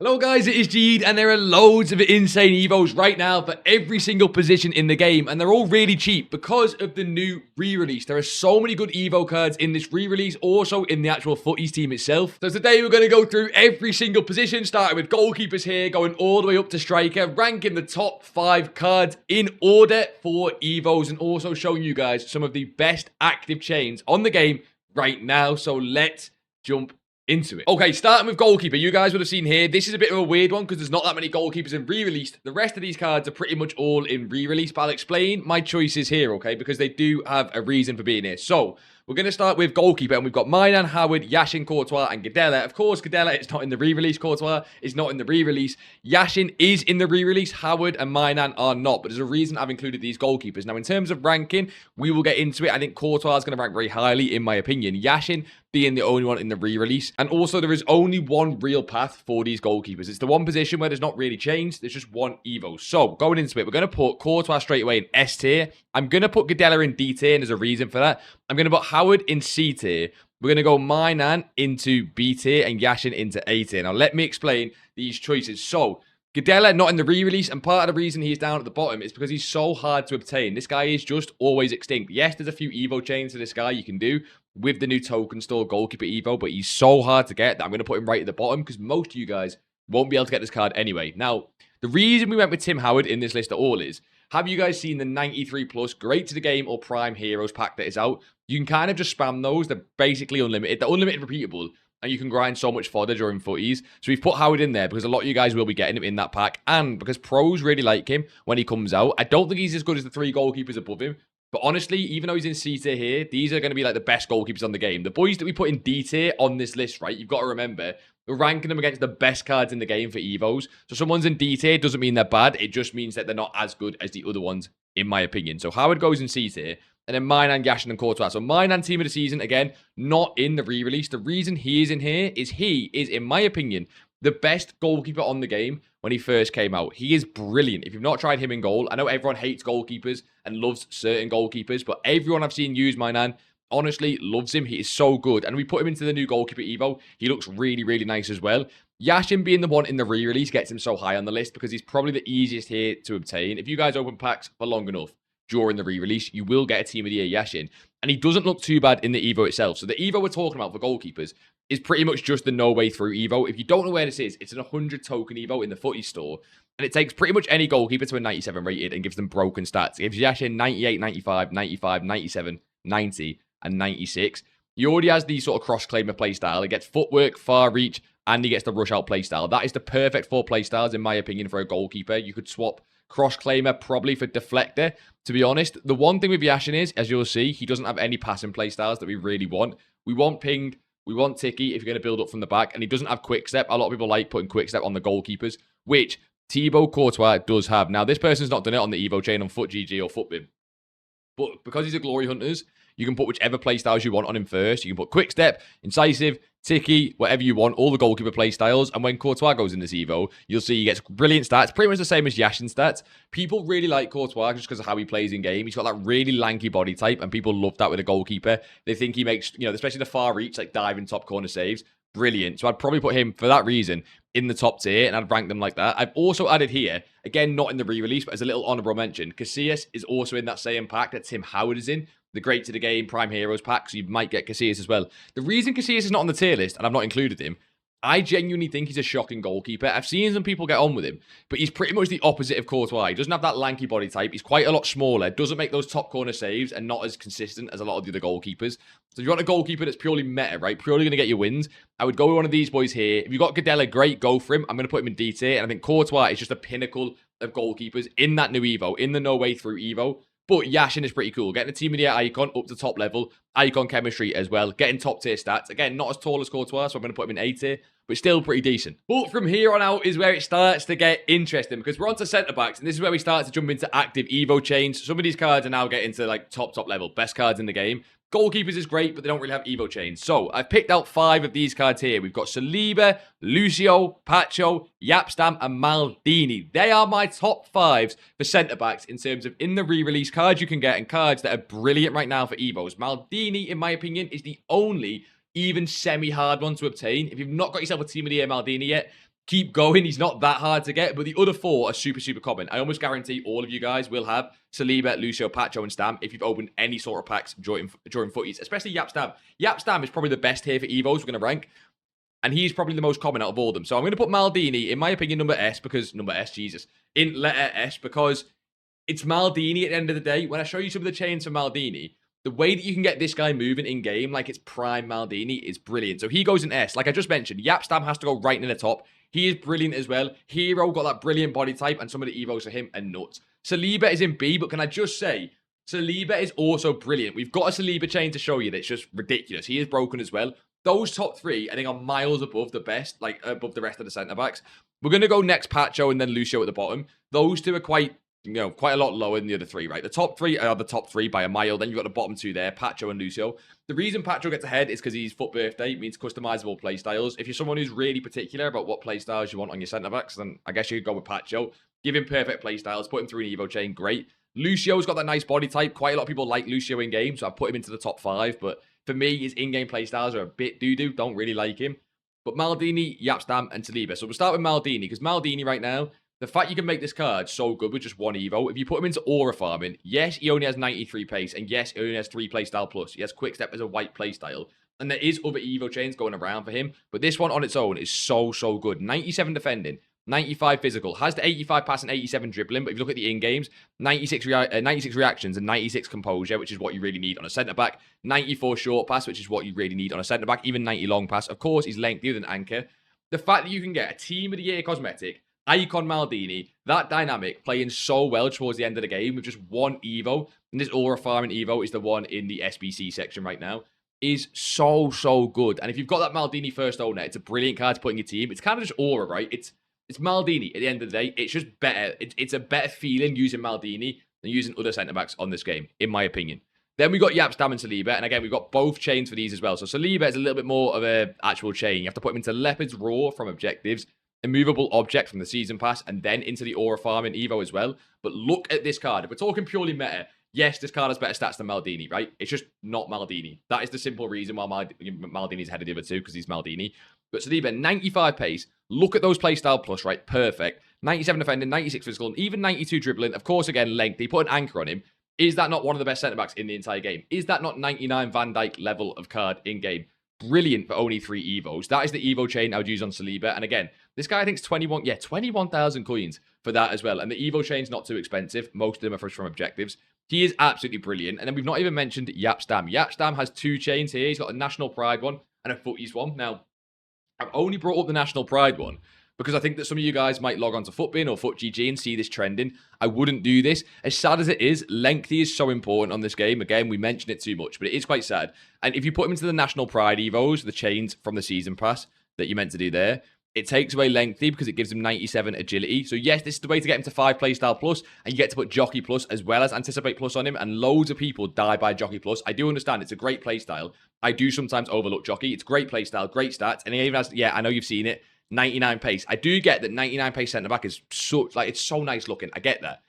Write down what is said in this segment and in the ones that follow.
Hello guys, it is Jead, and there are loads of insane evos right now for every single position in the game, and they're all really cheap because of the new re-release. There are so many good evo cards in this re-release, also in the actual footies team itself. So today we're going to go through every single position, starting with goalkeepers here, going all the way up to striker, ranking the top 5 cards in order for evos, and also showing you guys some of the best active chains on the game right now. So let's jump into it. Okay, starting with goalkeeper, you guys would have seen here, this is a bit of a weird one because there's not that many goalkeepers in re-released. The rest of these cards are pretty much all in re-release, but I'll explain my choices here, okay, because they do have a reason for being here. So we're going to start with goalkeeper, and we've got Mainan, Howard, Yashin, Courtois, and Gadella. Of course, Gadella is not in the re-release. Courtois is not in the re-release. Yashin is in the re-release. Howard and Mainan are not, but there's a reason I've included these goalkeepers. Now, in terms of ranking, we will get into it. I think Courtois is going to rank very highly, in my opinion. Yashin being the only one in the re-release. And also, there is only one real path for these goalkeepers. It's the one position where there's not really changed. There's just one Evo. So, going into it, we're going to put Courtois straight away in S tier. I'm going to put Gadella in D tier, and there's a reason for that. I'm going to put Howard in C tier. We're going to go Mainan into B tier and Yashin into A tier. Now, let me explain these choices. So, Gadella not in the re-release, and part of the reason he's down at the bottom is because he's so hard to obtain. This guy is just always extinct. Yes, there's a few Evo chains to this guy you can do with the new token store goalkeeper Evo, but he's so hard to get that I'm going to put him right at the bottom because most of you guys won't be able to get this card anyway. Now, the reason we went with Tim Howard in this list at all is, have you guys seen the 93 plus Great to the Game or Prime Heroes pack that is out? You can kind of just spam those. They're basically unlimited. They're unlimited repeatable, and you can grind so much fodder during footies. So we've put Howard in there because a lot of you guys will be getting him in that pack, and because pros really like him when he comes out. I don't think he's as good as the 3 goalkeepers above him, but honestly, even though he's in C tier here, these are going to be like the best goalkeepers on the game. The boys that we put in D tier on this list, right, you've got to remember, we're ranking them against the best cards in the game for Evos. So someone's in D tier doesn't mean they're bad. It just means that they're not as good as the other ones, in my opinion. So Howard goes in C tier, and then Mainan, Yashin, and Courtois. So Mainan team of the season, again, not in the re-release. The reason he is in here is he is, in my opinion, the best goalkeeper on the game when he first came out. He is brilliant. If you've not tried him in goal, I know everyone hates goalkeepers and loves certain goalkeepers, but everyone I've seen use Mainan honestly loves him. He is so good. And we put him into the new goalkeeper Evo. He looks really, really nice as well. Yashin being the one in the re-release gets him so high on the list because he's probably the easiest here to obtain. If you guys open packs for long enough during the re-release, you will get a team of the year Yashin. And he doesn't look too bad in the Evo itself. So the Evo we're talking about for goalkeepers is pretty much just the no way through Evo. If you don't know where this is, it's an 100 token Evo in the footy store. And it takes pretty much any goalkeeper to a 97 rated and gives them broken stats. It gives Yashin 98, 95, 95, 97, 90, and 96. He already has the sort of cross-claimer playstyle. He gets footwork, far reach, and he gets the rush out playstyle. That is the perfect 4 playstyles, in my opinion, for a goalkeeper. You could swap cross-claimer probably for deflector. To be honest, the one thing with Yashin is, as you'll see, he doesn't have any passing playstyles that we really want. We want pinged. We want ticky if you're going to build up from the back, and he doesn't have quick step. A lot of people like putting quick step on the goalkeepers, which Thibaut Courtois does have. Now, this person's not done it on the Evo chain on FUTGG or FUTBIM, but because he's a Glory Hunters, you can put whichever playstyles you want on him first. You can put quick step, incisive, ticky, whatever you want, all the goalkeeper playstyles. And when Courtois goes in this Evo, you'll see he gets brilliant stats, pretty much the same as Yashin stats. People really like Courtois just because of how he plays in game. He's got that really lanky body type, and people love that with a goalkeeper. They think he makes, especially the far reach, like diving top corner saves, brilliant. So I'd probably put him, for that reason, in the top tier, and I'd rank them like that. I've also added here, again, not in the re-release, but as a little honorable mention, Casillas is also in that same pack that Tim Howard is in, the Great to the Game Prime Heroes pack, so you might get Casillas as well. The reason Casillas is not on the tier list, and I've not included him, I genuinely think he's a shocking goalkeeper. I've seen some people get on with him, but he's pretty much the opposite of Courtois. He doesn't have that lanky body type. He's quite a lot smaller, doesn't make those top corner saves, and not as consistent as a lot of the other goalkeepers. So if you want a goalkeeper that's purely meta, right, purely going to get you wins, I would go with one of these boys here. If you've got Gadella, great, go for him. I'm going to put him in D tier, and I think Courtois is just a pinnacle of goalkeepers in that new Evo, in the no way through Evo. But Yashin is pretty cool. Getting a team of the year icon up to top level. Icon chemistry as well. Getting top tier stats. Again, not as tall as Courtois, so I'm going to put him in A tier. But still pretty decent. But from here on out is where it starts to get interesting. Because we're on to centre-backs. And this is where we start to jump into active Evo chains. Some of these cards are now getting to like top level. Best cards in the game. Goalkeepers is great, but they don't really have Evo chains. So, I've picked out 5 of these cards here. We've got Saliba, Lucio, Pacho, Yapstam, and Maldini. They are my top 5s for centre-backs in terms of in the re-release cards you can get and cards that are brilliant right now for Evos. Maldini, in my opinion, is the only even semi-hard one to obtain. If you've not got yourself a Team of the Year Maldini yet, keep going. He's not that hard to get, but the other 4 are super, super common. I almost guarantee all of you guys will have Saliba, Lucio, Pacho, and Stam if you've opened any sort of packs during footies, especially Yap Stam. Yap Stam is probably the best here for Evos we're going to rank, and he's probably the most common out of all of them. So I'm going to put Maldini, in my opinion, number S, in letter S, because it's Maldini at the end of the day. When I show you some of the chains for Maldini, the way that you can get this guy moving in-game like it's prime Maldini is brilliant. So he goes in S. Like I just mentioned, Yap Stam has to go right in the top. He is brilliant as well. Hero got that brilliant body type, and some of the Evos for him are nuts. Saliba is in B, but can I just say, Saliba is also brilliant. We've got a Saliba chain to show you that's just ridiculous. He is broken as well. Those top 3, I think, are miles above the best, like above the rest of the centre-backs. We're going to go next Pacho and then Lucio at the bottom. Those 2 are quite a lot lower than the other 3, right? The top 3 are the top 3 by a mile. Then you've got the bottom 2 there, Pacho and Lucio. The reason Pacho gets ahead is because he's FUT birthday. It means customizable playstyles. If you're someone who's really particular about what playstyles you want on your centre-backs, then I guess you could go with Pacho. Give him perfect playstyles, put him through an Evo chain, great. Lucio's got that nice body type. Quite a lot of people like Lucio in-game, so I put him into the top 5. But for me, his in-game playstyles are a bit doo-doo. Don't really like him. But Maldini, Yap Stam, and Saliba. So we'll start with Maldini, because Maldini right now, the fact you can make this card so good with just 1 Evo, if you put him into aura farming, yes, he only has 93 pace, and yes, he only has 3 playstyle plus. He has quick step as a white playstyle. And there is other Evo chains going around for him, but this one on its own is so, so good. 97 defending, 95 physical, has the 85 pass and 87 dribbling, but if you look at the in-games, 96 reactions and 96 composure, which is what you really need on a centre-back, 94 short pass, which is what you really need on a centre-back, even 90 long pass. Of course, he's lengthier than Anchor. The fact that you can get a Team of the Year cosmetic, Icon Maldini, that dynamic playing so well towards the end of the game with just 1 Evo, and this Aura Farming Evo is the one in the SBC section right now, is so, so good. And if you've got that Maldini first owner, it's a brilliant card to put in your team. It's kind of just Aura, right? It's Maldini at the end of the day. It's just better. It's a better feeling using Maldini than using other centre-backs on this game, in my opinion. Then we got Yap Stam and Saliba, and again, we've got both chains for these as well. So Saliba is a little bit more of an actual chain. You have to put him into Leopard's Roar from Objectives, Immovable Object from the Season Pass, and then into the Aura Farming Evo as well. But look at this card. If we're talking purely meta, yes, this card has better stats than Maldini, right? It's just not Maldini. That is the simple reason why Maldini's ahead of the other 2, because he's Maldini. But Saliba, 95 pace. Look at those playstyle plus, right? Perfect. 97 defending, 96 physical, and even 92 dribbling. Of course, again, lengthy. Put an anchor on him. Is that not one of the best centre-backs in the entire game? Is that not 99 Van Dijk level of card in-game? Brilliant for only 3 Evos. That is the Evo chain I would use on Saliba. And again, this guy I think is 21,000 coins for that as well. And the Evo chain's not too expensive. Most of them are from Objectives. He is absolutely brilliant. And then we've not even mentioned Yap Stam. Yap Stam has 2 chains here. He's got a National Pride one and a Footies one. Now, I've only brought up the National Pride one because I think that some of you guys might log on to FUTBIN or FUTGG and see this trending. I wouldn't do this. As sad as it is, lengthy is so important on this game. Again, we mention it too much, but it is quite sad. And if you put him into the National Pride Evos, the chains from the Season Pass that you're meant to do there, it takes away lengthy because it gives him 97 agility. So yes, this is the way to get him to 5 playstyle plus, and you get to put Jockey plus as well as Anticipate plus on him, and loads of people die by Jockey plus. I do understand it's a great playstyle. I do sometimes overlook Jockey. It's great playstyle, great stats, and he even has, yeah, I know you've seen it, 99 pace. I do get that 99 pace centre-back is so, like, it's so nice looking. I get that.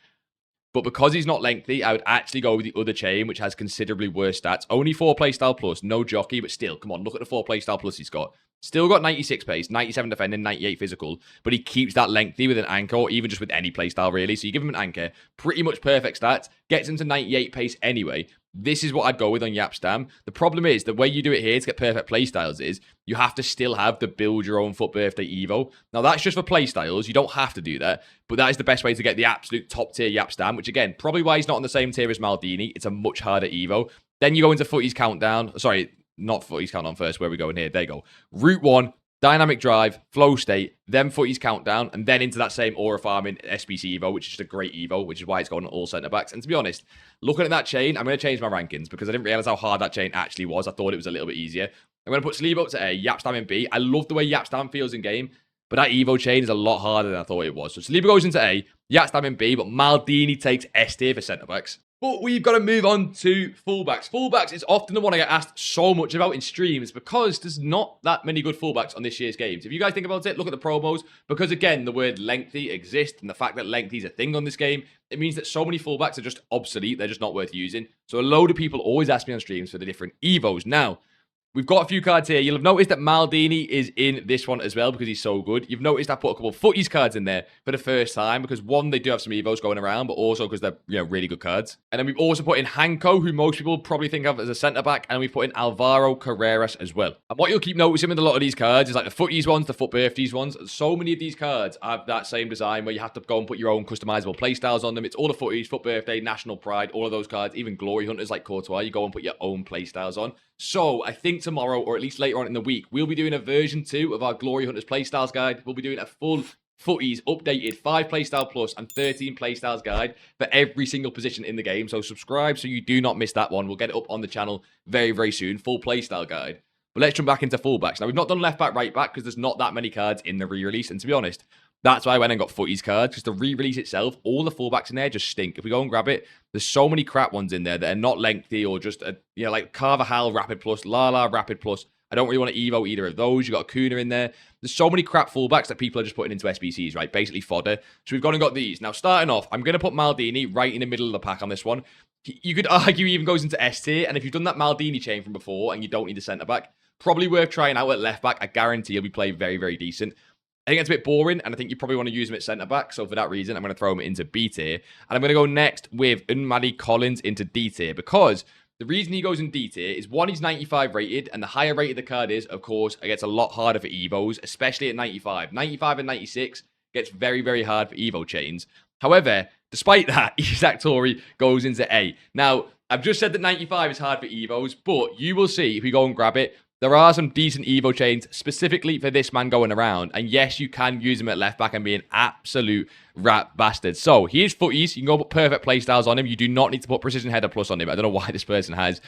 But because he's not lengthy, I would actually go with the other chain, which has considerably worse stats. Only 4 playstyle plus, no Jockey, but still, come on, look at the 4 playstyle plus he's got. Still got 96 pace, 97 defending, 98 physical, but he keeps that lengthy with an anchor, or even just with any playstyle, really. So you give him an anchor, pretty much perfect stats, gets him to 98 pace anyway. This is what I'd go with on Yap Stam. The problem is, the way you do it here to get perfect playstyles is, you have to still have the build your own FUT birthday Evo. Now, that's just for playstyles. You don't have to do that, but that is the best way to get the absolute top tier Yap Stam, which again, probably why he's not on the same tier as Maldini. It's a much harder Evo. Then you go into Footies Countdown. Sorry, not Footies Countdown first. Where are we going here? There you go. Route 1, Dynamic Drive, Flow State, then Footies Countdown, and then into that same Aura Farming SBC Evo, which is just a great Evo, which is why it's going on all centre-backs. And to be honest, looking at that chain, I'm going to change my rankings because I didn't realise how hard that chain actually was. I thought it was a little bit easier. I'm going to put Saliba up to A, Yap Stam in B. I love the way Yap Stam feels in game, but that Evo chain is a lot harder than I thought it was. So Saliba goes into A, Yap Stam in B, but Maldini takes S tier for centre-backs. But we've got to move on to fullbacks. Fullbacks is often the one I get asked so much about in streams because there's not that many good fullbacks on this year's games. If you guys think about it, look at the promos. Because again, the word lengthy exists and the fact that lengthy is a thing on this game, it means that so many fullbacks are just obsolete. They're just not worth using. So a load of people always ask me on streams for the different Evos. Now, We've got a few cards here. You'll have noticed that Maldini is in this one as well because he's so good. You've noticed I put a couple of footies cards in there for the first time because, one, they do have some Evos going around, but also because they're, really good cards. And then we've also put in Hanko, who most people probably think of as a centre-back, and we've put in Alvaro Carreras as well. And what you'll keep noticing with a lot of these cards is like the footies ones, the foot birthdays ones. So many of these cards have that same design where you have to go and put your own customizable playstyles on them. It's all the footies, foot birthday, national pride, all of those cards, even glory hunters like Courtois. You go and put your own playstyles on. So I think tomorrow, or at least later on in the week, we'll be doing a version 2 of our Glory Hunters Playstyles guide. We'll be doing a full footies, updated 5 Playstyle Plus and 13 Playstyles guide for every single position in the game. So subscribe so you do not miss that one. We'll get it up on the channel very, very soon. Full Playstyle guide. But let's jump back into fullbacks. Now, we've not done left back, right back because there's not that many cards in the re-release. And to be honest, that's why I went and got footies cards, because the re-release itself, all the fullbacks in there just stink. If we go and grab it, there's so many crap ones in there that are not lengthy or just, like Carvajal Rapid Plus, Lala Rapid Plus. I don't really want to Evo either of those. You got Acuna in there. There's so many crap fullbacks that people are just putting into SBCs, right? Basically fodder. So we've gone and got these. Now, starting off, I'm going to put Maldini right in the middle of the pack on this one. You could argue he even goes into S tier, and if you've done that Maldini chain from before and you don't need a centre-back, probably worth trying out at left-back. I guarantee he'll be playing very, very decent. I think it's a bit boring, and I think you probably want to use him at centre-back. So for that reason, I'm going to throw him into B tier. And I'm going to go next with Unmadi Collins into D tier, because the reason he goes in D tier is, one, he's 95 rated, and the higher rated the card is, of course, it gets a lot harder for Evos, especially at 95. 95 and 96 gets very, very hard for Evo chains. However, despite that, Isaac Torre goes into A. Now, I've just said that 95 is hard for Evos, but you will see if we go and grab it, there are some decent Evo chains specifically for this man going around. And yes, you can use him at left back and be an absolute rat bastard. So here's footies. You can go and put perfect playstyles on him. You do not need to put precision header plus on him. I don't know why this person has,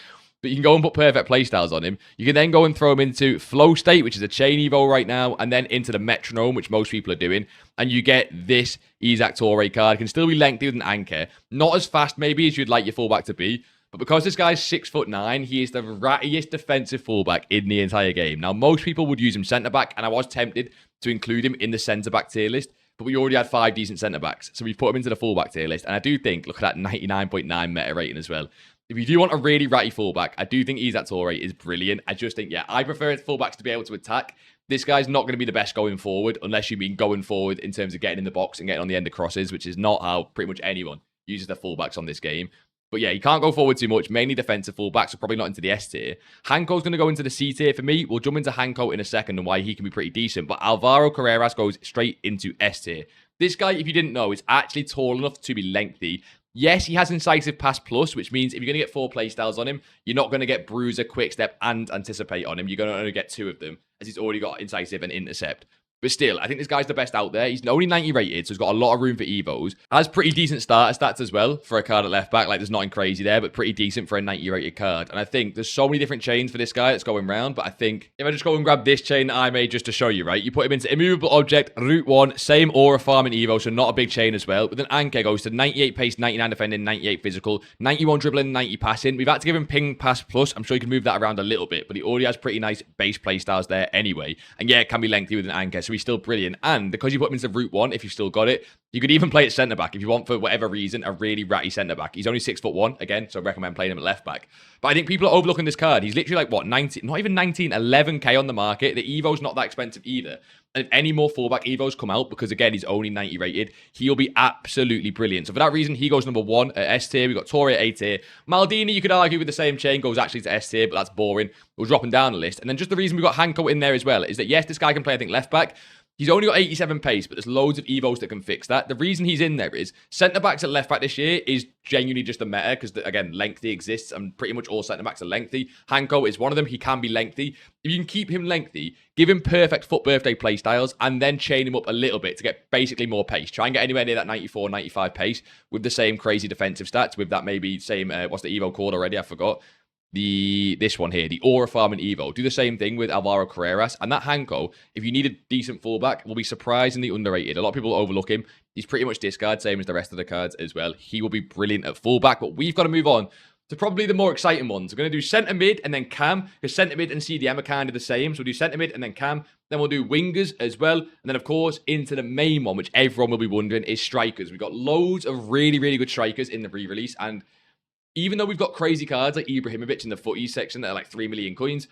but you can go and put perfect playstyles on him. You can then go and throw him into flow state, which is a chain Evo right now, and then into the metronome, which most people are doing. And you get this Isaac Torre card. It can still be lengthy with an anchor. Not as fast maybe as you'd like your fullback to be, but because this guy's 6'9", he is the rattiest defensive fullback in the entire game. Now, most people would use him centre-back, and I was tempted to include him in the centre-back tier list, but we already had 5 decent centre-backs, so we've put him into the fullback tier list. And I do think, look at that 99.9 meta rating as well. If you do want a really ratty fullback, I do think Isaac Torre is brilliant. I just think, I prefer fullbacks to be able to attack. This guy's not going to be the best going forward, unless you mean going forward in terms of getting in the box and getting on the end of crosses, which is not how pretty much anyone uses their fullbacks on this game. But yeah, you can't go forward too much. Mainly defensive fullbacks, so probably not into the S tier. Hanko's going to go into the C tier for me. We'll jump into Hanko in a second and why he can be pretty decent. But Alvaro Carreras goes straight into S tier. This guy, if you didn't know, is actually tall enough to be lengthy. Yes, he has incisive pass plus, which means if you're going to get 4 playstyles on him, you're not going to get bruiser, quick step, and anticipate on him. You're going to only get 2 of them, as he's already got incisive and intercept. But still, I think this guy's the best out there. He's only 90 rated, so he's got a lot of room for Evos. Has pretty decent starter stats as well for a card at left back. Like, there's nothing crazy there, but pretty decent for a 90 rated card. And I think there's so many different chains for this guy that's going round. But I think if I just go and grab this chain that I made just to show you, right? You put him into immovable object, route 1, same aura farming Evo, so not a big chain as well. But then Anke goes to 98 pace, 99 defending, 98 physical, 91 dribbling, 90 passing. We've had to give him ping pass plus. I'm sure you can move that around a little bit, but he already has pretty nice base playstyles there anyway. And yeah, it can be lengthy with an Anke, so he's still brilliant. And because you put him into route 1, if you've still got it, you could even play it centre-back if you want, for whatever reason, a really ratty centre-back. He's only 6'1", again, so I recommend playing him at left-back. But I think people are overlooking this card. He's literally like, what, 19, not even 19, 11k on the market. The Evo's not that expensive either. And if any more fullback Evos come out, because again, he's only 90 rated, he'll be absolutely brilliant. So for that reason, he goes number 1 at S tier. We've got Torre at A tier. Maldini, you could argue with the same chain, goes actually to S tier, but that's boring. We're dropping down the list. And then just the reason we've got Hanko in there as well is that, yes, this guy can play, I think, left-back. He's only got 87 pace, but there's loads of Evos that can fix that. The reason he's in there is centre-backs at left-back this year is genuinely just a meta because, again, lengthy exists and pretty much all centre-backs are lengthy. Hanko is one of them. He can be lengthy. If you can keep him lengthy, give him perfect foot birthday playstyles and then chain him up a little bit to get basically more pace. Try and get anywhere near that 94, 95 pace with the same crazy defensive stats, with that maybe same, what's the Evo called already? I forgot. This one here, the Aura Farming Evo. Do the same thing with Alvaro Carreras. And that Hanko, if you need a decent fullback, will be surprisingly underrated. A lot of people overlook him. He's pretty much discard, same as the rest of the cards as well. He will be brilliant at fullback, but we've got to move on to probably the more exciting ones. We're going to do centre mid and then cam, because centre mid and CDM are kind of the same. So we'll do centre mid and then cam. Then we'll do wingers as well. And then, of course, into the main one, which everyone will be wondering, is strikers. We've got loads of really, really good strikers in the re-release. And even though we've got crazy cards like Ibrahimovic in the footies section that are like 3 million coins,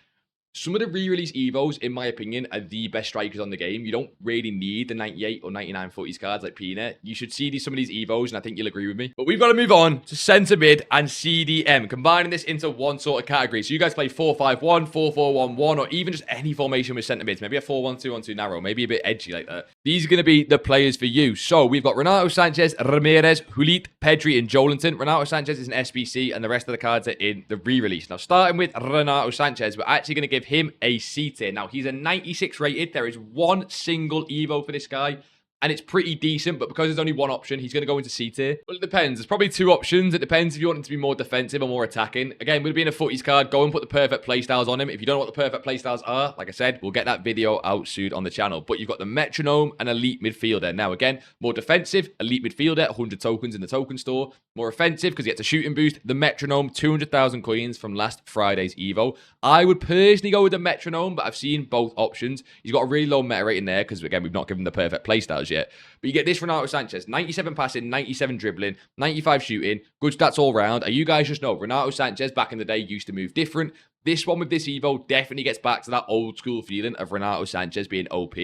Some of the re-release Evos, in my opinion, are the best strikers on the game. You don't really need the 98 or 99 footies cards like Peanut. You should see some of these Evos, and I think you'll agree with me. But we've got to move on to centre mid and CDM, combining this into one sort of category. So you guys play 4-5-1, 4-4-1-1, or even just any formation with centre mids. Maybe a 4-1-2-1-2 narrow, maybe a bit edgy like that. These are going to be the players for you. So we've got Renato Sanchez, Ramirez, Hulit, Pedri, and Joelinton. Renato Sanchez is an SBC, and the rest of the cards are in the re-release. Now, starting with Renato Sanchez, we're actually going to give him a C tier. Now, he's a 96 rated. There is one single Evo for this guy, and it's pretty decent, but because there's only one option, he's going to go into C tier. Well, it depends. There's probably two options. It depends if you want him to be more defensive or more attacking. Again, with being a footies card, go and put the perfect playstyles on him. If you don't know what the perfect playstyles are, like I said, we'll get that video out soon on the channel. But you've got the metronome and elite midfielder. Now, again, more defensive, elite midfielder, 100 tokens in the token store. More offensive because he gets a shooting boost. The metronome, 200,000 coins from last Friday's Evo. I would personally go with the metronome, but I've seen both options. He's got a really low meta rating there because, again, we've not given the perfect playstyles yet. But you get this Renato Sanchez, 97 passing, 97 dribbling, 95 shooting, good stats all round. And you guys just know, Renato Sanchez back in the day used to move different. This one with this Evo definitely gets back to that old school feeling of Renato Sanchez being OP.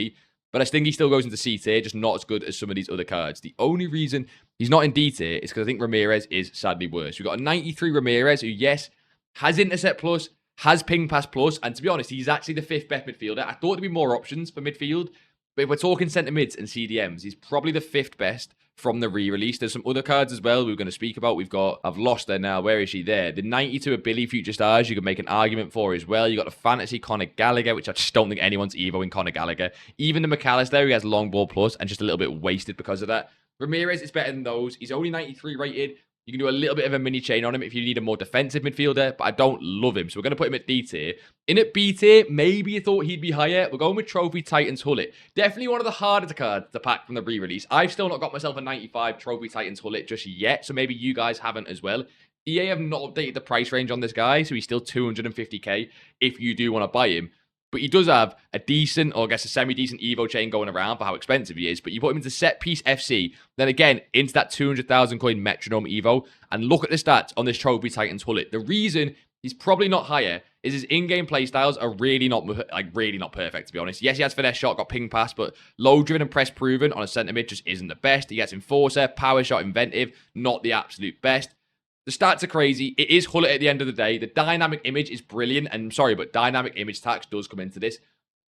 But I think he still goes into C tier, just not as good as some of these other cards. The only reason he's not in D tier is because I think Ramirez is sadly worse. We've got a 93 Ramirez who, yes, has intercept plus, has ping pass plus, and to be honest, he's actually the 5th best midfielder. I thought there'd be more options for midfield, but if we're talking centre mids and CDMs, he's probably the 5th best from the re-release. There's some other cards as well we're going to speak about. We've got, I've lost her now, where is she there? The 92 Ability Future Stars, you can make an argument for as well. You got the Fantasy Conor Gallagher, which I just don't think anyone's Evoing Conor Gallagher. Even the McAllister, he has long ball plus and just a little bit wasted because of that. Ramirez is better than those. He's only 93 rated. You can do a little bit of a mini chain on him if you need a more defensive midfielder, but I don't love him. So we're going to put him at D tier. In at B tier, maybe you thought he'd be higher. We're going with Trophy Titans Hullet. Definitely one of the harder cards to pack from the re-release. I've still not got myself a 95 Trophy Titans Hullet just yet, so maybe you guys haven't as well. EA have not updated the price range on this guy, so he's still 250k if you do want to buy him. But he does have a decent, or I guess a semi-decent Evo chain going around for how expensive he is. But you put him into Set Piece FC, then again, into that 200,000 coin Metronome Evo. And look at the stats on this Trophy Titans Hullet. The reason he's probably not higher is his in-game playstyles are really not perfect, to be honest. Yes, he has Finesse Shot, got Ping Pass, but Low Driven and Press Proven on a centre mid just isn't the best. He gets Enforcer, Power Shot, Inventive, not the absolute best. The stats are crazy. It is Hullet at the end of the day. The dynamic image is brilliant. And I'm sorry, but dynamic image tax does come into this.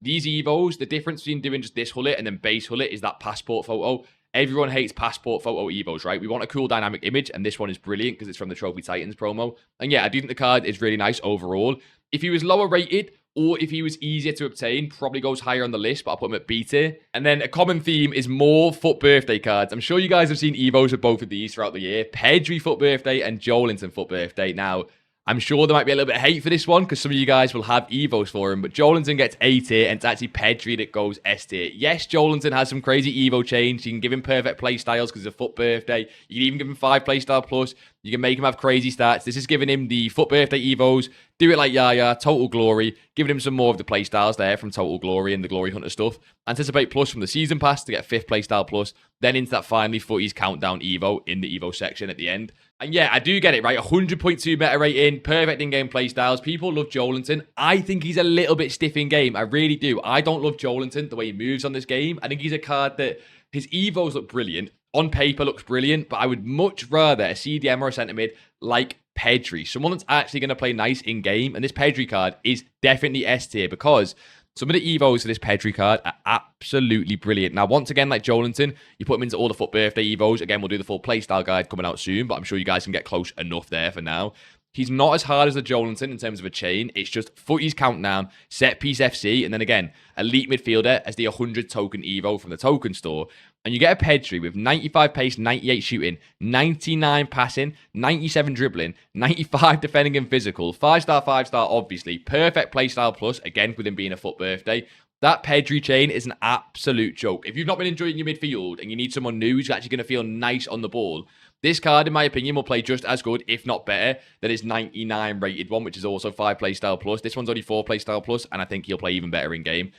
These Evos, the difference between doing just this Hullet and then base Hullet is that passport photo. Everyone hates passport photo Evos, right? We want a cool dynamic image, and this one is brilliant because it's from the Trophy Titans promo. And yeah, I do think the card is really nice overall. If he was lower rated, or if he was easier to obtain, probably goes higher on the list, but I'll put him at B tier. And then a common theme is more FUT birthday cards. I'm sure you guys have seen Evos of both of these throughout the year. Pedri FUT birthday and Joelinton FUT birthday. Now, I'm sure there might be a little bit of hate for this one because some of you guys will have Evos for him, but Joelinton gets A tier and it's actually Pedri that goes S tier. Yes, Joelinton has some crazy Evo change. You can give him perfect play styles because it's a FUT birthday. You can even give him 5 playstyle plus. You can make him have crazy stats. This is giving him the FUT birthday Evos. Do it like Yaya, Total Glory. Giving him some more of the playstyles there from Total Glory and the Glory Hunter stuff. Anticipate plus from the Season Pass to get 5th playstyle plus. Then into that finally Footies Countdown Evo in the Evo section at the end. And yeah, I do get it, right? 100.2 meta rating, perfect in-game playstyles. People love Joelinton. I think he's a little bit stiff in-game. I really do. I don't love Joelinton, the way he moves on this game. I think he's a card that his Evos look brilliant. On paper looks brilliant, but I would much rather a CDM or a centre mid like Pedri. Someone that's actually going to play nice in-game. And this Pedri card is definitely S tier because some of the Evos for this Pedri card are absolutely brilliant. Now, once again, like Joelinton, you put him into all the FUT birthday Evos. Again, we'll do the full playstyle guide coming out soon, but I'm sure you guys can get close enough there for now. He's not as hard as the Joelinton in terms of a chain. It's just Footies Countdown, Set Piece FC, and then again, Elite Midfielder as the 100 token Evo from the token store. And you get a Pedri with 95 pace, 98 shooting, 99 passing, 97 dribbling, 95 defending and physical, 5-star, 5-star, obviously. Perfect playstyle plus, again, with him being a FUT birthday. That Pedri chain is an absolute joke. If you've not been enjoying your midfield and you need someone new who's actually going to feel nice on the ball, this card, in my opinion, will play just as good, if not better, than his 99 rated one, which is also 5 playstyle plus. This one's only 4 playstyle plus, and I think he'll play even better in game.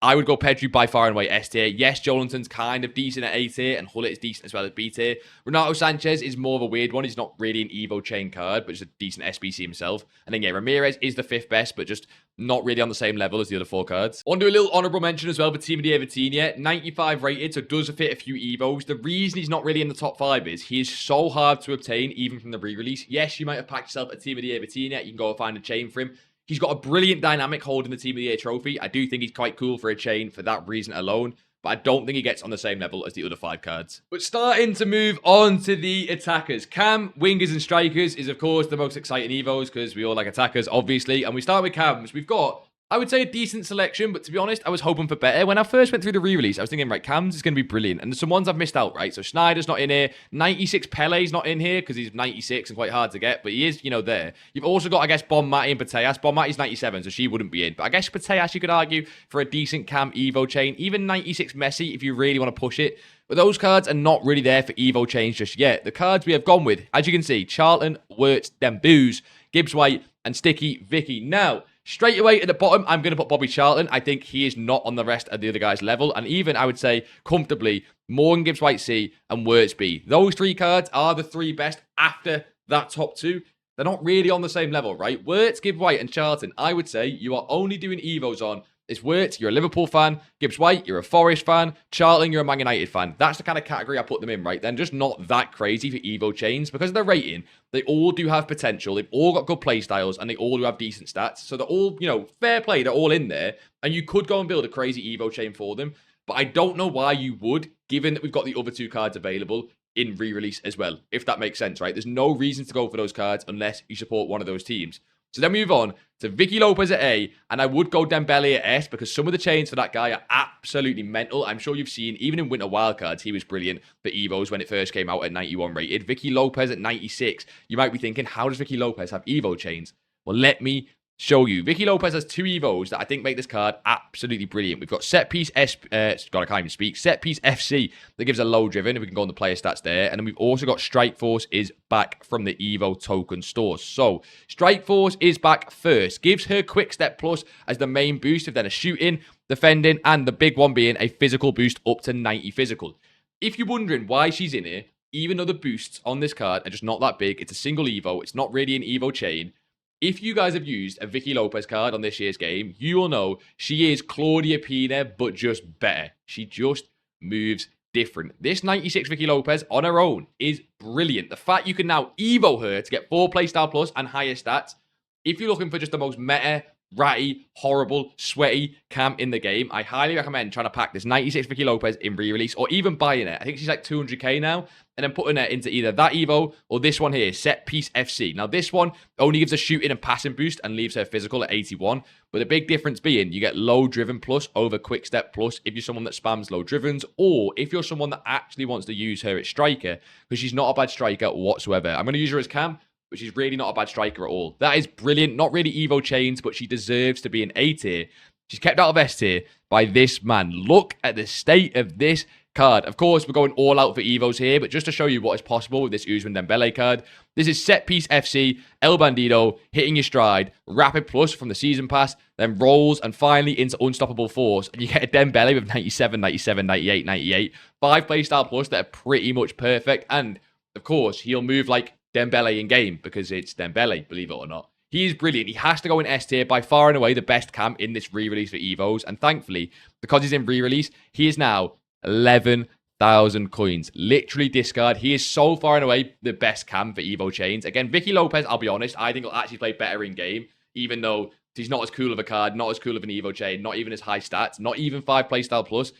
I would go Pedri by far and away S tier. Yes, Joelinton's kind of decent at A tier, and Hullet is decent as well as B tier. Renato Sanchez is more of a weird one. He's not really an Evo chain card, but he's a decent SBC himself. And then, yeah, Ramirez is the 5th best, but just not really on the same level as the other 4 cards. I want to do a little honourable mention as well for Team of the Year Vitinha. 95 rated, so does fit a few Evos. The reason he's not really in the top 5 is he is so hard to obtain, even from the re-release. Yes, you might have packed yourself a Team of the Year Vitinha. You can go and find a chain for him. He's got a brilliant dynamic holding the Team of the Year trophy. I do think he's quite cool for a chain for that reason alone, but I don't think he gets on the same level as the other 5 cards. But starting to move on to the attackers. Cam, wingers, and strikers is, of course, the most exciting Evos because we all like attackers, obviously. And we start with Cams. We've got, I would say, a decent selection, but to be honest, I was hoping for better. When I first went through the re-release, I was thinking, right, Cams is going to be brilliant. And there's some ones I've missed out, right? So Schneider's not in here. 96 Pele's not in here because he's 96 and quite hard to get, but he is, you know, there. You've also got, I guess, Bon Mati and Pateas. Bon Mati's 97, so she wouldn't be in. But I guess Pateas, you could argue, for a decent Cam Evo chain. Even 96 Messi, if you really want to push it. But those cards are not really there for Evo chains just yet. The cards we have gone with, as you can see, Charlton, Wirtz, Dembouz, Gibbs White, and Sticky Vicky. Now, straight away at the bottom, I'm going to put Bobby Charlton. I think he is not on the rest of the other guys' level. And even, I would say, comfortably, Morgan, Gibbs White C, and Wirtz B. Those 3 cards are the 3 best after that top 2. They're not really on the same level, right? Wirtz, Gibbs White, and Charlton, I would say you are only doing Evos on. It's Wirtz, you're a Liverpool fan. Gibbs White, you're a Forest fan. Charlton, you're a Man United fan. That's the kind of category I put them in, right? They're just not that crazy for Evo chains. Because of their rating, they all do have potential. They've all got good play styles, and they all do have decent stats. So they're all, you know, fair play. They're all in there. And you could go and build a crazy Evo chain for them. But I don't know why you would, given that we've got the other 2 cards available in re-release as well, if that makes sense, right? There's no reason to go for those cards unless you support one of those teams. So then we move on to Vicky Lopez at A, and I would go Dembele at S because some of the chains for that guy are absolutely mental. I'm sure you've seen, even in Winter Wildcards, he was brilliant for Evos when it first came out at 91 rated. Vicky Lopez at 96. You might be thinking, how does Vicky Lopez have Evo chains? Well, let me show you. Vicky Lopez has 2 Evos that I think make this card absolutely brilliant. We've got Set Piece God, I can't even speak. Set Piece FC that gives a low driven, if we can go on the player stats there. And then we've also got Strike Force is back from the Evo token stores. So, Strike Force is back first. Gives her Quick Step Plus as the main boost of then a shooting, defending, and the big one being a physical boost up to 90 physical. If you're wondering why she's in here, even though the boosts on this card are just not that big, it's a single Evo, it's not really an Evo chain. If you guys have used a Vicky Lopez card on this year's game, you will know she is Claudia Pina, but just better. She just moves different. This 96 Vicky Lopez on her own is brilliant. The fact you can now Evo her to get 4 playstyle plus and higher stats. If you're looking for just the most meta, ratty, horrible, sweaty Cam in the game, I highly recommend trying to pack this 96 Vicky Lopez in re-release or even buying it. I think she's like 200k now, and then putting it into either that Evo or this one here, Set Piece FC. Now, this one only gives a shooting and passing boost and leaves her physical at 81, but the big difference being you get low driven plus over quick step plus if you're someone that spams low drivens, or if you're someone that actually wants to use her at striker, because she's not a bad striker whatsoever. I'm going to use her as Cam, but she's really not a bad striker at all. That is brilliant. Not really Evo chains, but she deserves to be an A tier. She's kept out of S tier by this man. Look at the state of this card. Of course, we're going all out for Evos here, but just to show you what is possible with this Usman Dembele card, this is Set Piece FC, El Bandido, hitting your stride, Rapid Plus from the Season Pass, then rolls, and finally into Unstoppable Force, and you get a Dembele with 97, 97, 98, 98, 5 playstyle plus that are pretty much perfect, and of course, he'll move like Dembele in game because it's Dembele, believe it or not. He is brilliant. He has to go in S tier, by far and away the best Cam in this re-release for Evos. And thankfully, because he's in re-release, he is now 11,000 coins. Literally discard. He is so far and away the best Cam for Evo chains. Again, Vicky Lopez, I'll be honest, I think he'll actually play better in game, even though he's not as cool of a card, not as cool of an Evo chain, not even as high stats, not even 5 playstyle plus.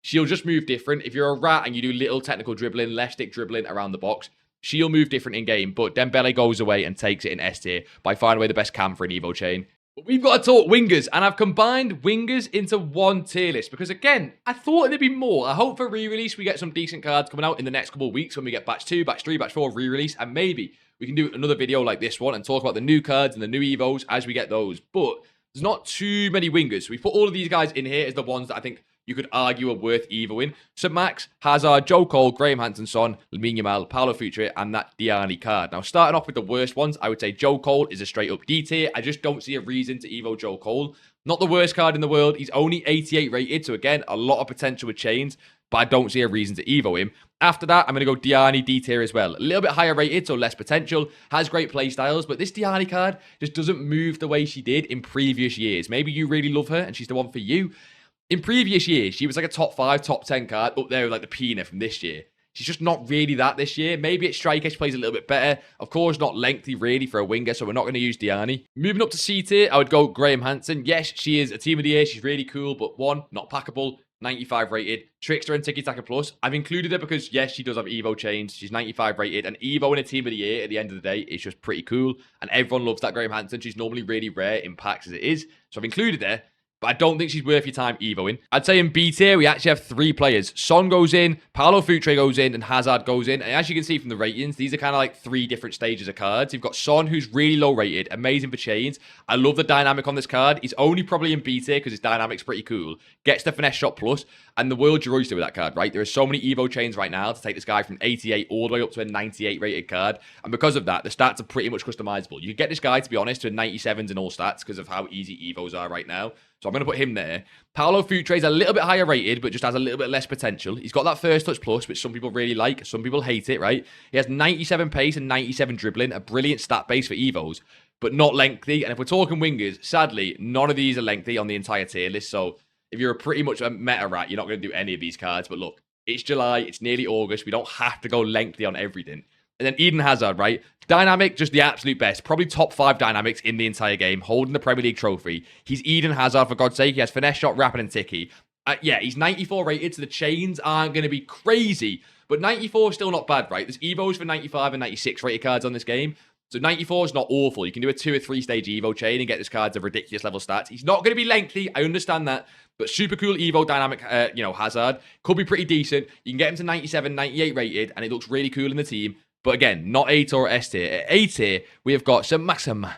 She'll just move different. If you're a rat and you do little technical dribbling, left stick dribbling around the box, she'll move different in game, but Dembele goes away and takes it in S tier by far and away the best Cam for an Evo chain. But we've got to talk wingers, and I've combined wingers into one tier list because, again, I thought there'd be more. I hope for re-release we get some decent cards coming out in the next couple of weeks when we get batch 2, batch 3, batch 4 re-release, and maybe we can do another video like this one and talk about the new cards and the new Evos as we get those. But there's not too many wingers, so we put all of these guys in here as the ones that I think you could argue are worth Evoing. So Max, Hazard, Joe Cole, Graham Hanson, Lamine Yamal, Paulo Futre, and that Diani card. Now, starting off with the worst ones, I would say Joe Cole is a straight up D tier. I just don't see a reason to Evo Joe Cole. Not the worst card in the world. He's only 88 rated, so again, a lot of potential with chains, but I don't see a reason to Evo him. After that, I'm going to go Diani D tier as well. A little bit higher rated, so less potential. Has great playstyles, but this Diani card just doesn't move the way she did in previous years. Maybe you really love her, and she's the one for you. In previous years, she was like a top 5, top 10 card, up there with like the Pina from this year. She's just not really that this year. Maybe at striker, she plays a little bit better. Of course, not lengthy really for a winger, so we're not going to use Diani. Moving up to C tier, I would go Graham Hansen. Yes, she is a team of the year. She's really cool, but one, not packable. 95 rated. Trickster and Tiki Taka Plus. I've included her because, yes, she does have Evo chains. She's 95 rated. And Evo in a team of the year at the end of the day is just pretty cool. And everyone loves that Graham Hansen. She's normally really rare in packs as it is. So I've included her. But I don't think she's worth your time Evoing. I'd say in B tier, we actually have 3 players. Son goes in, Paulo Futre goes in, and Hazard goes in. And as you can see from the ratings, these are kind of like 3 different stages of cards. You've got Son, who's really low rated, amazing for chains. I love the dynamic on this card. He's only probably in B tier because his dynamic's pretty cool. Gets the finesse shot plus, and the world's your oyster with that card, right? There are so many Evo chains right now to take this guy from 88 all the way up to a 98 rated card. And because of that, the stats are pretty much customizable. You can get this guy, to be honest, to a 97s in all stats because of how easy Evos are right now. So I'm going to put him there. Paulo Futre is a little bit higher rated, but just has a little bit less potential. He's got that first touch plus, which some people really like. Some people hate it, right? He has 97 pace and 97 dribbling, a brilliant stat base for Evos, but not lengthy. And if we're talking wingers, sadly, none of these are lengthy on the entire tier list. So if you're pretty much a meta rat, you're not going to do any of these cards. But look, it's July. It's nearly August. We don't have to go lengthy on everything. And then Eden Hazard, right? Dynamic, just the absolute best. Probably top 5 dynamics in the entire game, holding the Premier League trophy. He's Eden Hazard, for God's sake. He has finesse shot, rapid, and ticky. Yeah, he's 94 rated, so the chains aren't going to be crazy. But 94 is still not bad, right? There's Evos for 95 and 96 rated cards on this game. So 94 is not awful. You can do a 2 or 3 stage Evo chain and get this card to ridiculous level stats. He's not going to be lengthy. I understand that. But super cool Evo dynamic, Hazard. Could be pretty decent. You can get him to 97, 98 rated, and it looks really cool in the team. But again, not A tier or S tier. At A tier, we have got Saint-Maximin.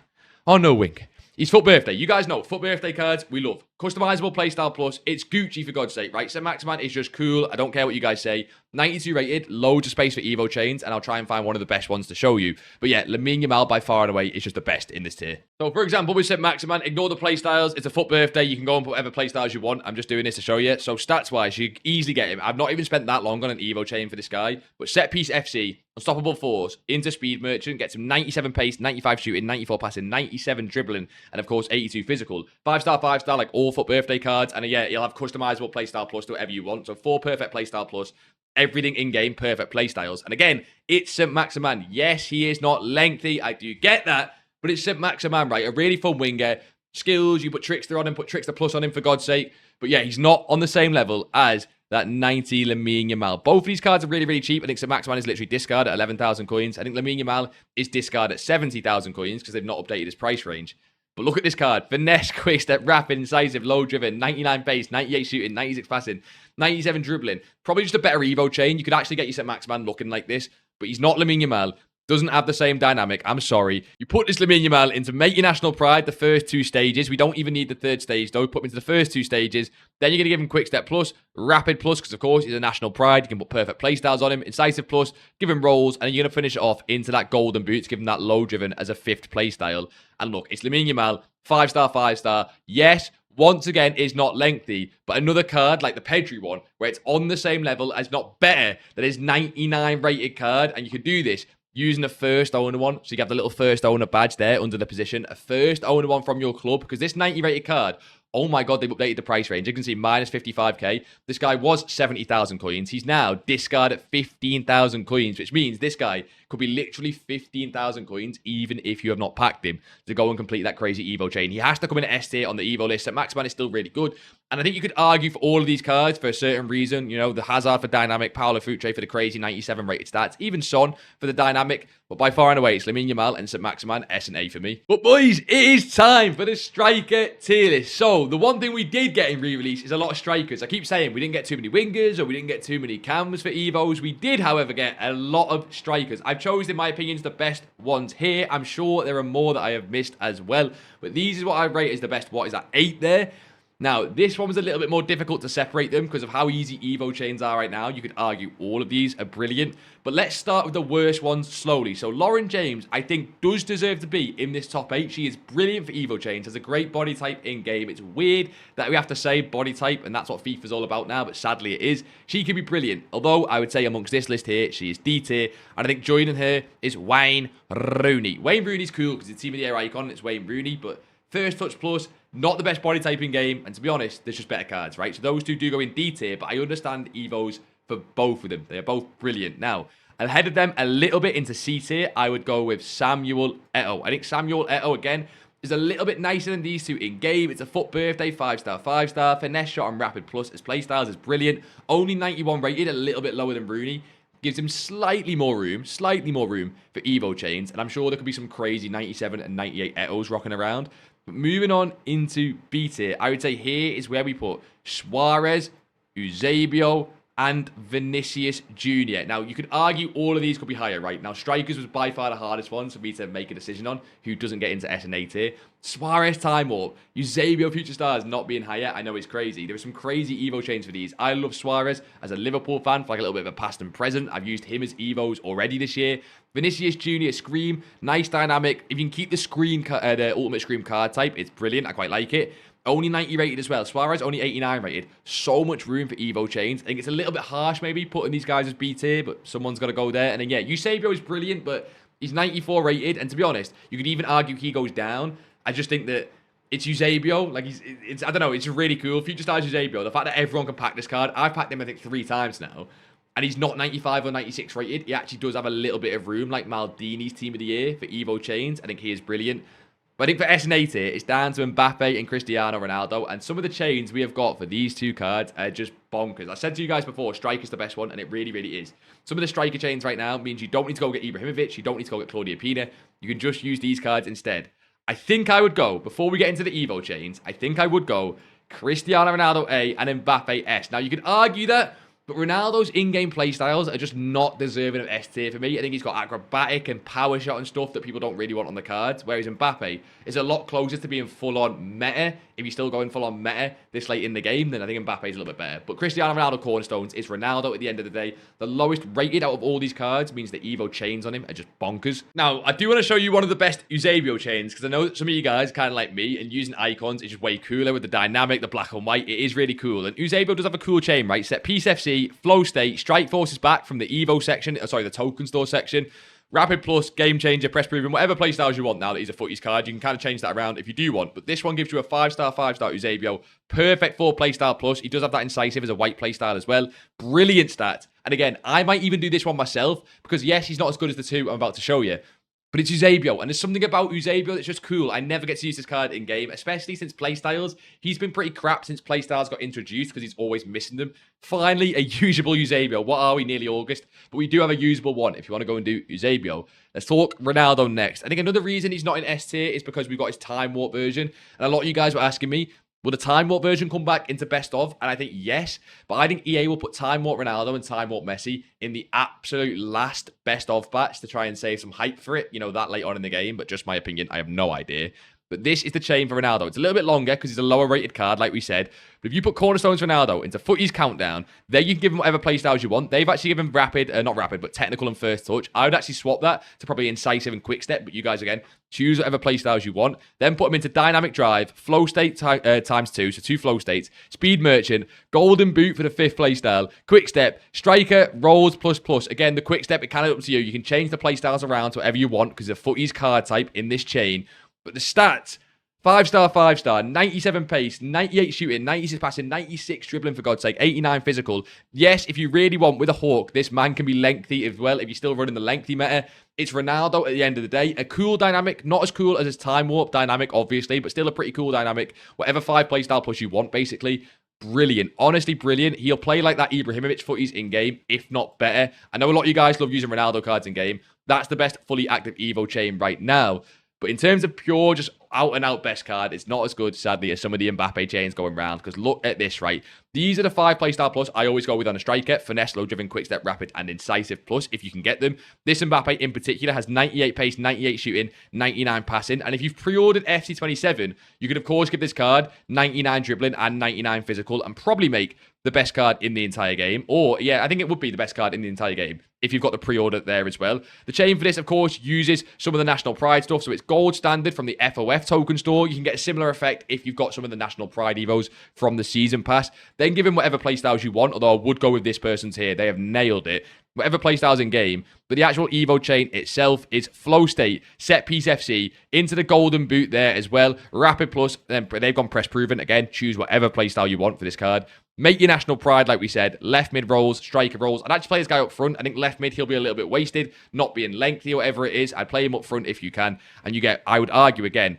Oh, no, Wink. He's Foot Birthday. You guys know, Foot Birthday cards, we love. Customizable playstyle plus. It's Gucci, for God's sake, right? Saint-Maximin is just cool. I don't care what you guys say. 92 rated, loads of space for Evo chains, and I'll try and find one of the best ones to show you. But yeah, Lamine Yamal by far and away is just the best in this tier. So for example, with Saint-Maximin, ignore the playstyles. It's a Foot Birthday. You can go and put whatever playstyles you want. I'm just doing this to show you. So stats-wise, you can easily get him. I've not even spent that long on an Evo chain for this guy. But set piece FC, unstoppable force, into speed merchant, gets him 97 pace, 95 shooting, 94 passing, 97 dribbling, and of course 82 physical. 5-star, 5-star, like all Foot Birthday cards. And yeah, you'll have customizable playstyle plus to whatever you want. So 4 perfect playstyle plus. Everything in-game, perfect playstyles. And again, it's Saint-Maximin. Yes, he is not lengthy. I do get that. But it's Saint-Maximin, right? A really fun winger. Skills, you put Trickster on him, put Trickster plus on him, for God's sake. But yeah, he's not on the same level as that 90 Lamine Yamal. Both of these cards are really, really cheap. I think Saint-Maximin is literally discard at 11,000 coins. I think Lamine Yamal is discard at 70,000 coins because they've not updated his price range. But look at this card. Finesse, quick step, rapid, incisive, low driven, 99 pace, 98 shooting, 96 passing, 97 dribbling. Probably just a better Evo chain. You could actually get your Saint-Maximin looking like this. But he's not Lamine Yamal. Doesn't have the same dynamic. I'm sorry. You put this Lamine Yamal into Make Your National Pride, the first 2 stages. We don't even need the 3rd stage, though. Put him into the first 2 stages. Then you're going to give him Quick Step Plus, Rapid Plus, because, of course, he's a National Pride. You can put perfect playstyles on him. Incisive Plus, give him rolls, and then you're going to finish it off into that Golden Boots, give him that low driven as a 5th playstyle. And look, it's Lamine Yamal, 5-star, 5-star. Yes, once again, is not lengthy, but another card like the Pedri one, where it's on the same level as, not better, than his 99 rated card, and you could do this using a first owner one. So you have the little first owner badge there under the position. A first owner one from your club. Because this 90 rated card, oh my god, they've updated the price range. You can see minus 55k. This guy was 70,000 coins. He's now discard at 15,000 coins, which means this guy could be literally 15,000 coins, even if you have not packed him, to go and complete that crazy Evo chain. He has to come in at S tier on the Evo list. Saint-Maximin is still really good. And I think you could argue for all of these cards for a certain reason. You know, the Hazard for dynamic, Paulo Futre for the crazy 97 rated stats, even Son for the dynamic. But by far and away, it's Lamine Yamal and Saint-Maximin, S and A for me. But boys, it is time for the striker tier list. So the one thing we did get in re-release is a lot of strikers. I keep saying we didn't get too many wingers or we didn't get too many cams for Evos. We did, however, get a lot of strikers. I've chosen, in my opinion, the best ones here. I'm sure there are more that I have missed as well. But these is what I rate as the best. What is that? 8 there? Now, this one was a little bit more difficult to separate them because of how easy Evo chains are right now. You could argue all of these are brilliant. But let's start with the worst ones slowly. So Lauren James, I think, does deserve to be in this top 8. She is brilliant for Evo chains, has a great body type in-game. It's weird that we have to say body type, and that's what FIFA's all about now, but sadly it is. She can be brilliant. Although, I would say amongst this list here, she is D tier. And I think joining her is Wayne Rooney. Wayne Rooney's cool because it's Team of the Year icon, it's Wayne Rooney, but First Touch Plus, not the best body type in game, and to be honest, there's just better cards, right? So those two do go in D tier, but I understand Evos for both of them. They are both brilliant. Now, ahead of them a little bit into C tier, I would go with Samuel Eto'o. I think Samuel Eto'o, again, is a little bit nicer than these two in game. It's a FUT birthday, 5-star, 5-star. Finesse shot and rapid plus as playstyles is brilliant. Only 91 rated, a little bit lower than Rooney. Gives him slightly more room for Evo chains, and I'm sure there could be some crazy 97 and 98 Eto'os rocking around. But moving on into B tier, I would say here is where we put Suarez, Eusebio, and Vinicius Jr. Now, you could argue all of these could be higher, right? Now, strikers was by far the hardest ones for me to make a decision on who doesn't get into S and A tier. Suarez Time Warp, Eusebio Future Stars not being higher. I know it's crazy. There are some crazy Evo chains for these. I love Suarez as a Liverpool fan for like a little bit of a past and present. I've used him as Evos already this year. Vinicius Jr. Scream, nice dynamic. If you can keep the Ultimate Scream card type, it's brilliant. I quite like it. Only 90 rated as well. Suarez only 89 rated. So much room for Evo chains. I think it's a little bit harsh maybe putting these guys as B tier, but someone's got to go there. And then yeah, Eusebio is brilliant, but he's 94 rated. And to be honest, you could even argue he goes down. I just think that it's Eusebio. Like I don't know, it's really cool. Future Stars Eusebio. The fact that everyone can pack this card. I've packed him I think 3 times now. And he's not 95 or 96 rated. He actually does have a little bit of room, like Maldini's Team of the Year for Evo chains. I think he is brilliant. But I think for S and A tier, it's down to Mbappe and Cristiano Ronaldo. And some of the chains we have got for these two cards are just bonkers. I said to you guys before, striker's the best one, and it really, really is. Some of the striker chains right now means you don't need to go get Ibrahimovic, you don't need to go get Claudio Pina. You can just use these cards instead. I think I would go, before we get into the Evo chains, I think I would go Cristiano Ronaldo A and Mbappe S. Now, you could argue that, but Ronaldo's in-game playstyles are just not deserving of S tier for me. I think he's got acrobatic and power shot and stuff that people don't really want on the cards. Whereas Mbappe is a lot closer to being full-on meta. If you're still going full-on meta this late in the game, then I think Mbappe is a little bit better. But Cristiano Ronaldo cornerstones is Ronaldo at the end of the day. The lowest rated out of all these cards means the Evo chains on him are just bonkers. Now, I do want to show you one of the best Eusebio chains because I know that some of you guys kind of like me and using icons is just way cooler with the dynamic, the black and white. It is really cool. And Eusebio does have a cool chain, right? Set Piece FC, Flow State, Strike Force is back from the Evo section, the token store section. Rapid Plus, Game Changer, Press Proven, whatever playstyles you want now that he's a Footies card. You can kind of change that around if you do want. But this one gives you a 5-star Eusebio. Perfect for Playstyle Plus. He does have that Incisive as a white playstyle as well. Brilliant stats. And again, I might even do this one myself because yes, he's not as good as the two I'm about to show you. But it's Eusebio, and there's something about Eusebio that's just cool. I never get to use this card in-game, especially since playstyles. He's been pretty crap since playstyles got introduced because he's always missing them. Finally, a usable Eusebio. What are we? Nearly August. But we do have a usable one if you want to go and do Eusebio. Let's talk Ronaldo next. I think another reason he's not in S tier is because we've got his Time Warp version. And a lot of you guys were asking me, will the Time Warp version come back into best of? And I think yes. But I think EA will put Time Warp Ronaldo and Time Warp Messi in the absolute last best of batch to try and save some hype for it, that late on in the game. But just my opinion, I have no idea. But this is the chain for Ronaldo. It's a little bit longer because he's a lower rated card, like we said. But if you put Cornerstones Ronaldo into Footies Countdown, there you can give him whatever playstyles you want. They've actually given not rapid, but technical and first touch. I would actually swap that to probably incisive and quick step. But you guys, again, choose whatever playstyles you want. Then put them into Dynamic Drive, Flow State times 2, so 2 Flow States, Speed Merchant, Golden Boot for the 5th playstyle, Quick Step, Striker, Rolls, ++. Again, the Quick Step, it kind of up to you. You can change the playstyles around to whatever you want because it's a Footies card type in this chain. But the stats, 5-star, 97 pace, 98 shooting, 96 passing, 96 dribbling for God's sake, 89 physical. Yes, if you really want with a Hawk, this man can be lengthy as well if you're still running the lengthy meta. It's Ronaldo at the end of the day. A cool dynamic, not as cool as his Time Warp dynamic, obviously, but still a pretty cool dynamic. Whatever 5 playstyle push you want, basically. Brilliant. Honestly, brilliant. He'll play like that Ibrahimovic Footies in-game, if not better. I know a lot of you guys love using Ronaldo cards in-game. That's the best fully active Evo chain right now. But in terms of pure, just out and out best card, it's not as good, sadly, as some of the Mbappe chains going around. Because look at this, right? These are the 5 playstyle plus I always go with on a striker: finesse, low driven, quick step, rapid, and incisive plus, if you can get them. This Mbappe in particular has 98 pace, 98 shooting, 99 passing. And if you've pre-ordered FC27, you can of course give this card 99 dribbling and 99 physical, and probably make the best card in the entire game. Or, yeah, I think it would be the best card in the entire game if you've got the pre-order there as well. The chain for this, of course, uses some of the National Pride stuff, so it's gold standard from the FOF token store. You can get a similar effect if you've got some of the National Pride Evos from the Season Pass. Then give him whatever playstyles you want, although I would go with this person's here. They have nailed it. Whatever playstyles in game, but the actual Evo chain itself is Flow State, Set Piece FC, into the Golden Boot there as well, Rapid Plus, then they've gone Press Proven. Again, choose whatever playstyle you want for this card. Make your National Pride, like we said, left mid rolls, striker rolls. I'd actually play this guy up front. I think left mid, he'll be a little bit wasted, not being lengthy or whatever it is. I'd play him up front if you can, and you get, I would argue again,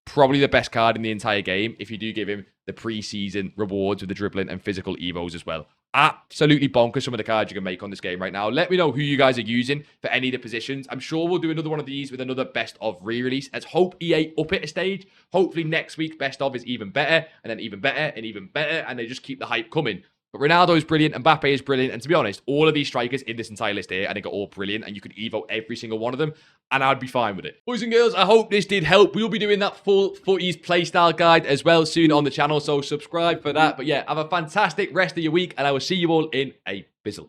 probably the best card in the entire game if you do give him the pre-season rewards with the dribbling and physical Evos as well. Absolutely bonkers some of the cards you can make on this game right now. Let me know who you guys are using for any of the positions. I'm sure we'll do another one of these with another best of re-release. Let's hope EA up it a stage. Hopefully next week's best of is even better, and then even better, and even better, and they just keep the hype coming. But Ronaldo is brilliant, Mbappe is brilliant, and to be honest, all of these strikers in this entire list here, I think are all brilliant, and you could evo every single one of them, and I'd be fine with it. Boys and girls, I hope this did help. We'll be doing that full Footies playstyle guide as well soon on the channel, so subscribe for that. But yeah, have a fantastic rest of your week, and I will see you all in a bizzle.